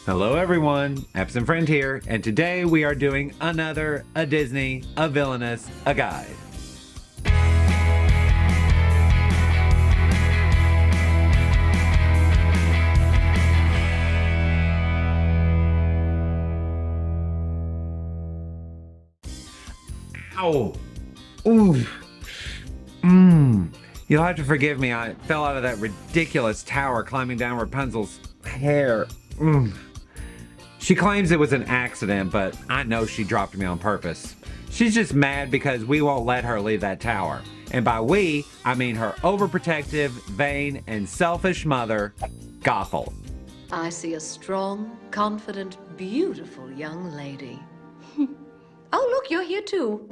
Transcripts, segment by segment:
Hello everyone, Absent Friend here, and today we are doing another A Disney, A Villainous, A Guide. Ow! Ooh! You'll have to forgive me, I fell out of that ridiculous tower climbing down Rapunzel's hair. She claims it was an accident, but I know she dropped me on purpose. She's just mad because we won't let her leave that tower. And by we, I mean her overprotective, vain, and selfish mother, Gothel. I see a strong, confident, beautiful young lady. Oh, look, you're here too.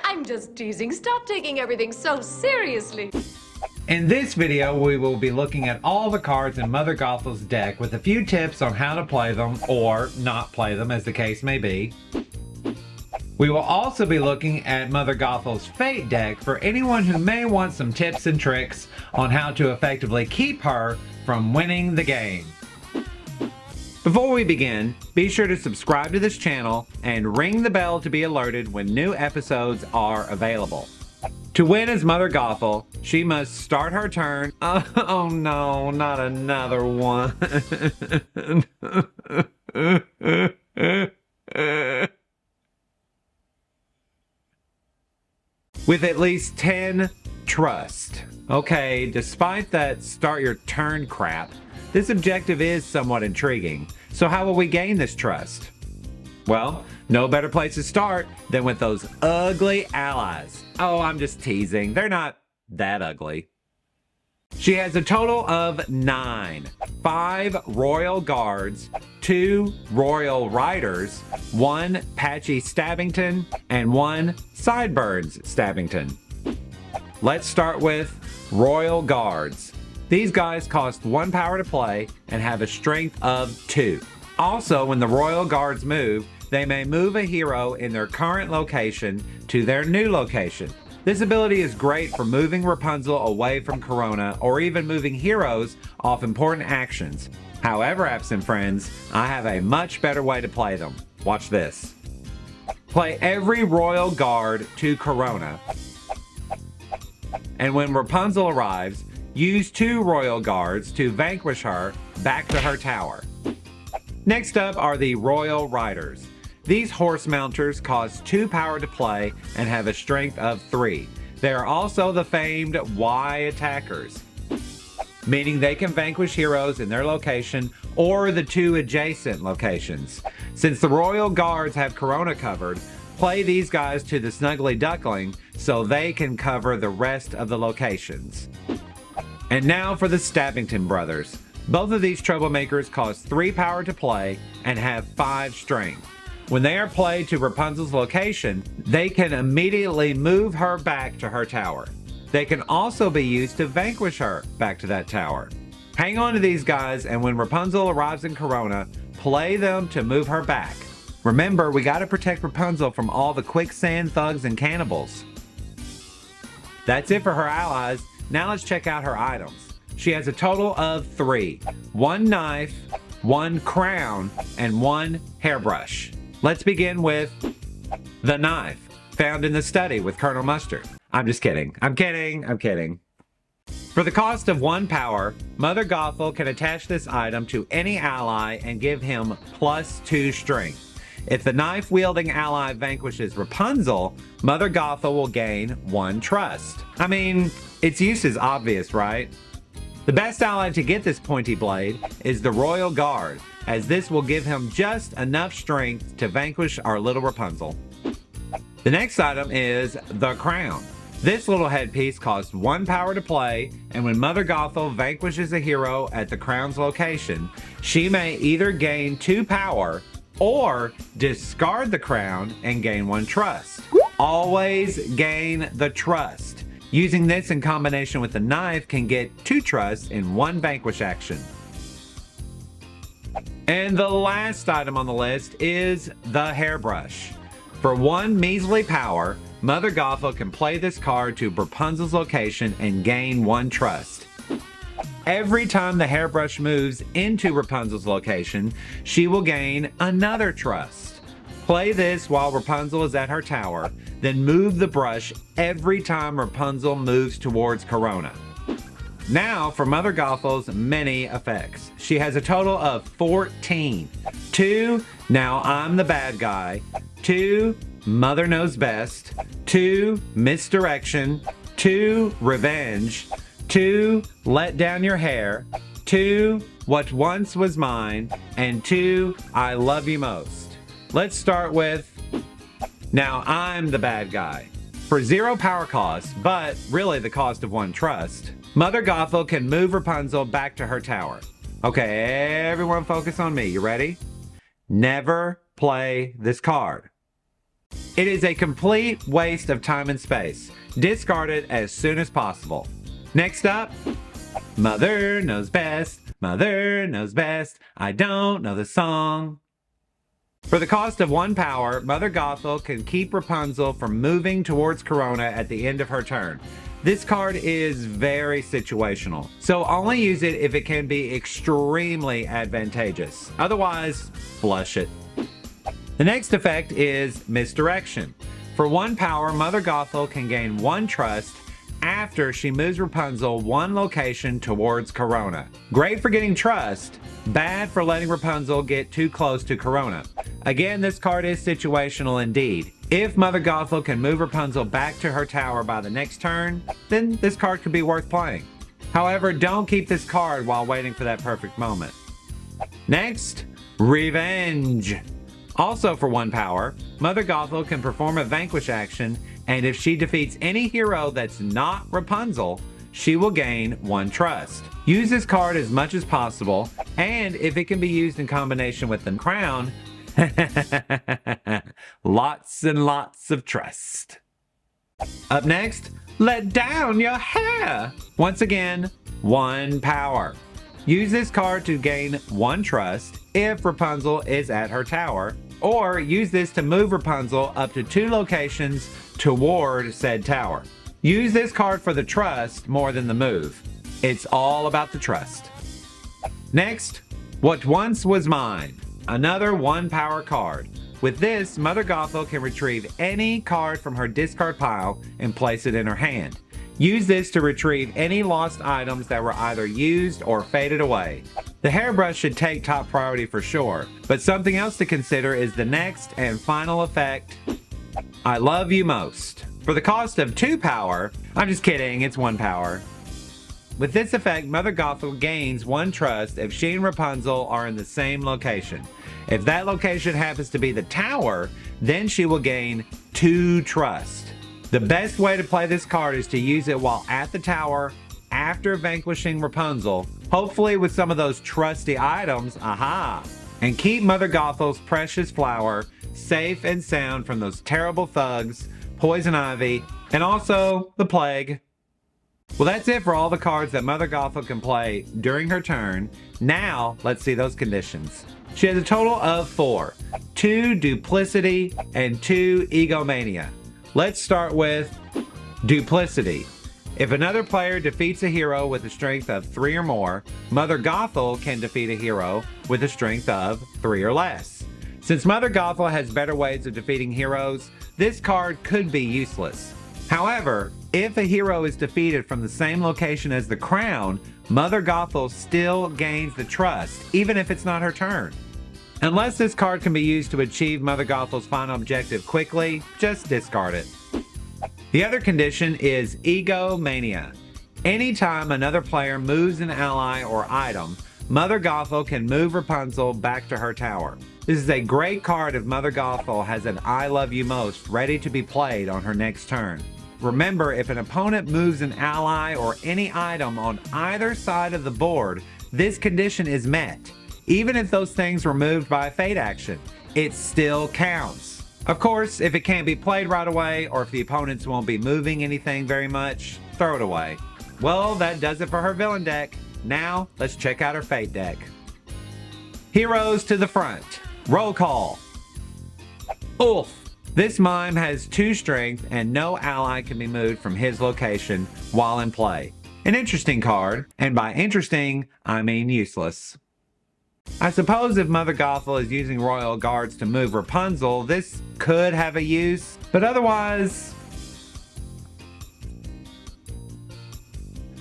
I'm just teasing. Stop taking everything so seriously. In this video, we will be looking at all the cards in Mother Gothel's deck with a few tips on how to play them or not play them, as the case may be. We will also be looking at Mother Gothel's Fate deck for anyone who may want some tips and tricks on how to effectively keep her from winning the game. Before we begin, be sure to subscribe to this channel and ring the bell to be alerted when new episodes are available. To win as Mother Gothel, she must start her turn. Oh no, not another one. With at least 10 trust. Okay, despite that start your turn crap, this objective is somewhat intriguing. So how will we gain this trust? Well, no better place to start than with those ugly allies. Oh, I'm just teasing. They're not that ugly. She has a total of 9. 5 royal guards, 2 royal riders, 1 patchy Stabbington, and 1 sideburns Stabbington. Let's start with royal guards. These guys cost 1 power to play and have a strength of 2. Also, when the royal guards move, they may move a hero in their current location to their new location. This ability is great for moving Rapunzel away from Corona or even moving heroes off important actions. However, Absent Friends, I have a much better way to play them. Watch this. Play every royal guard to Corona. And when Rapunzel arrives, use 2 royal guards to vanquish her back to her tower. Next up are the royal riders. These horse mounters cost 2 power to play and have a strength of 3. They are also the famed Y attackers, meaning they can vanquish heroes in their location or the 2 adjacent locations. Since the royal guards have Corona covered, play these guys to the Snuggly Duckling so they can cover the rest of the locations. And now for the Stabbington brothers. Both of these troublemakers cost 3 power to play and have 5 strength. When they are played to Rapunzel's location, they can immediately move her back to her tower. They can also be used to vanquish her back to that tower. Hang on to these guys, and when Rapunzel arrives in Corona, play them to move her back. Remember, we gotta protect Rapunzel from all the quicksand thugs and cannibals. That's it for her allies. Now let's check out her items. She has a total of 3. 1 knife, 1 crown, and 1 hairbrush. Let's begin with the knife, found in the study with Colonel Mustard. I'm just kidding. I'm kidding. For the cost of 1 power, Mother Gothel can attach this item to any ally and give him +2 strength. If the knife-wielding ally vanquishes Rapunzel, Mother Gothel will gain 1 trust. I mean, its use is obvious, right? The best ally to get this pointy blade is the Royal Guard, as this will give him just enough strength to vanquish our little Rapunzel. The next item is the crown. This little headpiece costs 1 power to play, and when Mother Gothel vanquishes a hero at the crown's location, she may either gain 2 power or discard the crown and gain 1 trust. Always gain the trust. Using this in combination with the knife can get 2 trusts in 1 vanquish action. And the last item on the list is the hairbrush. For 1 measly power, Mother Gothel can play this card to Rapunzel's location and gain 1 trust. Every time the hairbrush moves into Rapunzel's location, she will gain another trust. Play this while Rapunzel is at her tower, then move the brush every time Rapunzel moves towards Corona. Now for Mother Gothel's many effects. She has a total of 14. 2, Now I'm the Bad Guy. 2, Mother Knows Best. 2, Misdirection. 2, Revenge. 2, Let Down Your Hair. 2, What Once Was Mine. And 2, I Love You Most. Let's start with Now I'm the Bad Guy. For 0 power cost, but really the cost of 1 trust, Mother Gothel can move Rapunzel back to her tower. Okay, everyone focus on me. You ready? Never play this card. It is a complete waste of time and space. Discard it as soon as possible. Next up, Mother Knows Best. Mother Knows Best. I don't know the song. For the cost of 1 power, Mother Gothel can keep Rapunzel from moving towards Corona at the end of her turn. This card is very situational, so only use it if it can be extremely advantageous. Otherwise, flush it. The next effect is Misdirection. For 1 power, Mother Gothel can gain 1 trust after she moves Rapunzel 1 location towards Corona. Great for getting trust, bad for letting Rapunzel get too close to Corona. Again, this card is situational indeed. If Mother Gothel can move Rapunzel back to her tower by the next turn, then this card could be worth playing. However, don't keep this card while waiting for that perfect moment. Next, Revenge. Also for 1 power, Mother Gothel can perform a vanquish action, and if she defeats any hero that's not Rapunzel, she will gain 1 trust. Use this card as much as possible, and if it can be used in combination with the crown, lots and lots of trust. Up next, Let Down Your Hair. Once again, 1 power. Use this card to gain 1 trust if Rapunzel is at her tower, or use this to move Rapunzel up to 2 locations toward said tower. Use this card for the trust more than the move. It's all about the trust. Next, What Once Was Mine. Another 1 power card. With this, Mother Gothel can retrieve any card from her discard pile and place it in her hand. Use this to retrieve any lost items that were either used or faded away. The hairbrush should take top priority for sure, but something else to consider is the next and final effect, I Love You Most. For the cost of 2 power, I'm just kidding, it's 1 power. With this effect, Mother Gothel gains 1 trust if she and Rapunzel are in the same location. If that location happens to be the tower, then she will gain 2 trust. The best way to play this card is to use it while at the tower after vanquishing Rapunzel, hopefully with some of those trusty items, and keep Mother Gothel's precious flower safe and sound from those terrible thugs, poison ivy, and also the plague. Well, that's it for all the cards that Mother Gothel can play during her turn. Now, let's see those conditions. She has a total of 4, 2 Duplicity and 2 Egomania. Let's start with Duplicity. If another player defeats a hero with a strength of 3 or more, Mother Gothel can defeat a hero with a strength of 3 or less. Since Mother Gothel has better ways of defeating heroes, this card could be useless. However, if a hero is defeated from the same location as the crown, Mother Gothel still gains the trust, even if it's not her turn. Unless this card can be used to achieve Mother Gothel's final objective quickly, just discard it. The other condition is Egomania. Anytime another player moves an ally or item, Mother Gothel can move Rapunzel back to her tower. This is a great card if Mother Gothel has an I Love You Most ready to be played on her next turn. Remember, if an opponent moves an ally or any item on either side of the board, this condition is met. Even if those things were moved by a fate action, it still counts. Of course, if it can't be played right away, or if the opponents won't be moving anything very much, throw it away. Well, that does it for her villain deck. Now, let's check out her fate deck. Heroes to the front. Roll call. Ulf. This mime has 2 strength and no ally can be moved from his location while in play. An interesting card, and by interesting, I mean useless. I suppose if Mother Gothel is using royal guards to move Rapunzel, this could have a use, but otherwise...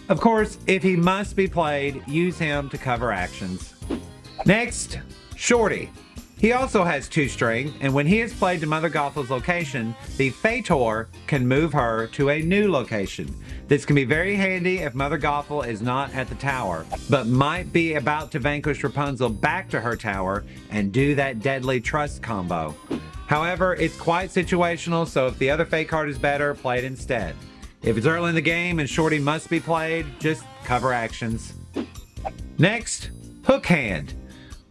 Of course, if he must be played, use him to cover actions. Next, Shorty. He also has 2 strength, and when he is played to Mother Gothel's location, the Fator can move her to a new location. This can be very handy if Mother Gothel is not at the tower, but might be about to vanquish Rapunzel back to her tower and do that deadly trust combo. However, it's quite situational, so if the other Fate card is better, play it instead. If it's early in the game and Shorty must be played, just cover actions. Next, Hook Hand.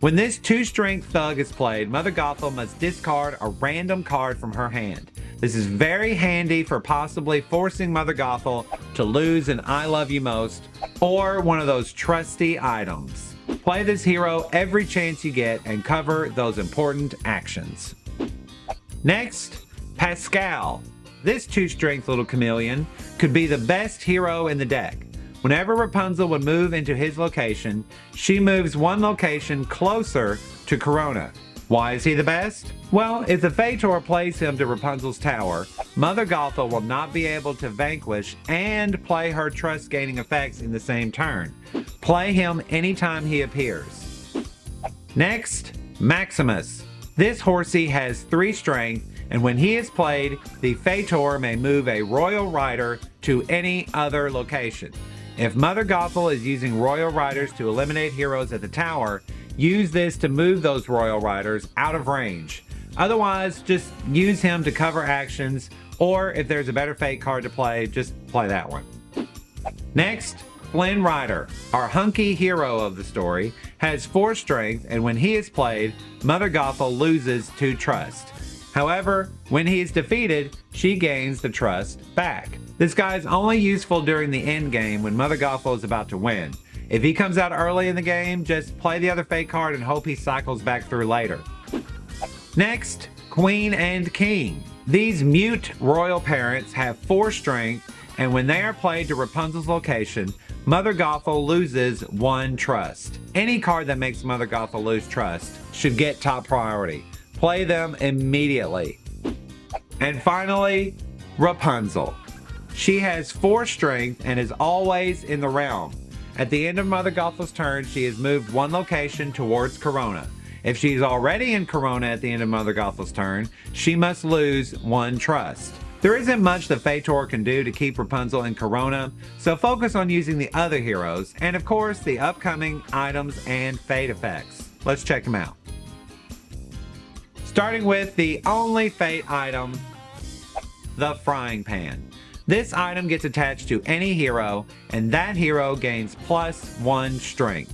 When this 2 strength thug is played, Mother Gothel must discard a random card from her hand. This is very handy for possibly forcing Mother Gothel to lose an I Love You Most or one of those trusty items. Play this hero every chance you get and cover those important actions. Next, Pascal. This 2 strength little chameleon could be the best hero in the deck. Whenever Rapunzel would move into his location, she moves 1 location closer to Corona. Why is he the best? Well, if the Fator plays him to Rapunzel's tower, Mother Gothel will not be able to vanquish and play her trust-gaining effects in the same turn. Play him anytime he appears. Next, Maximus. This horsey has 3 strength, and when he is played, the Fator may move a royal rider to any other location. If Mother Gothel is using royal riders to eliminate heroes at the tower, use this to move those royal riders out of range. Otherwise, just use him to cover actions, or if there's a better Fate card to play, just play that one. Next, Flynn Rider, our hunky hero of the story, has 4 strength, and when he is played, Mother Gothel loses 2 trust. However, when he is defeated, she gains the trust back. This guy is only useful during the end game when Mother Gothel is about to win. If he comes out early in the game, just play the other Fate card and hope he cycles back through later. Next, Queen and King. These mute royal parents have 4 strength, and when they are played to Rapunzel's location, Mother Gothel loses 1 trust. Any card that makes Mother Gothel lose trust should get top priority. Play them immediately. And finally, Rapunzel. She has 4 strength and is always in the realm. At the end of Mother Gothel's turn, she has moved 1 location towards Corona. If she's already in Corona at the end of Mother Gothel's turn, she must lose 1 trust. There isn't much the Fator can do to keep Rapunzel in Corona, so focus on using the other heroes, and of course the upcoming items and Fate effects. Let's check them out. Starting with the only Fate item, the Frying Pan. This item gets attached to any hero, and that hero gains +1 strength.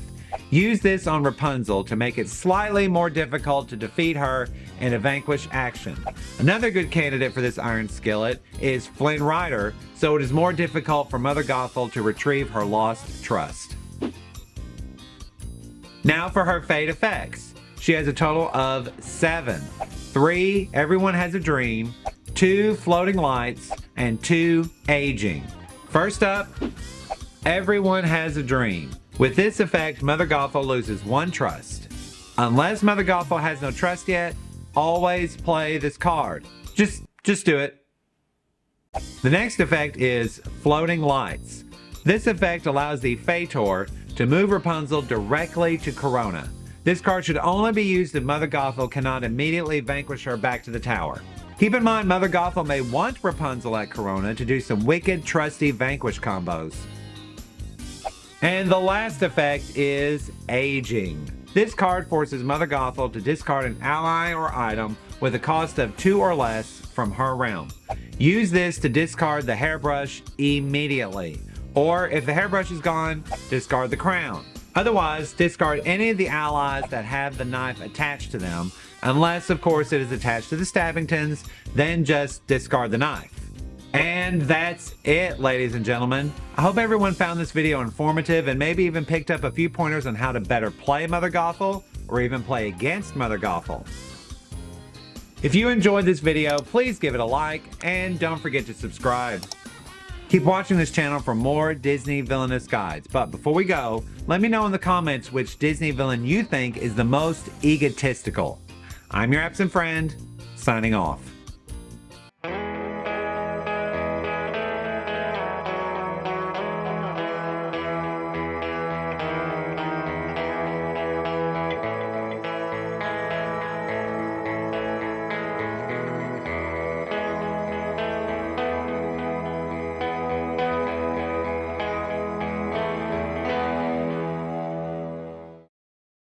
Use this on Rapunzel to make it slightly more difficult to defeat her in a vanquish action. Another good candidate for this iron skillet is Flynn Rider, so it is more difficult for Mother Gothel to retrieve her lost trust. Now for her Fate effects. She has a total of 7. 3, Everyone Has a Dream, 2, Floating Lights, and 2, Aging. First up, Everyone Has a Dream. With this effect, Mother Gothel loses 1 trust. Unless Mother Gothel has no trust yet, always play this card. Just do it. The next effect is Floating Lights. This effect allows the Fator to move Rapunzel directly to Corona. This card should only be used if Mother Gothel cannot immediately vanquish her back to the tower. Keep in mind, Mother Gothel may want Rapunzel at Corona to do some wicked, trusty vanquish combos. And the last effect is Aging. This card forces Mother Gothel to discard an ally or item with a cost of 2 or less from her realm. Use this to discard the hairbrush immediately. Or if the hairbrush is gone, discard the crown. Otherwise, discard any of the allies that have the knife attached to them, unless of course it is attached to the Stabbingtons, then just discard the knife. And that's it, ladies and gentlemen. I hope everyone found this video informative and maybe even picked up a few pointers on how to better play Mother Gothel or even play against Mother Gothel. If you enjoyed this video, please give it a like and don't forget to subscribe. Keep watching this channel for more Disney Villainous guides. But before we go, let me know in the comments which Disney villain you think is the most egotistical. I'm your absent friend, signing off.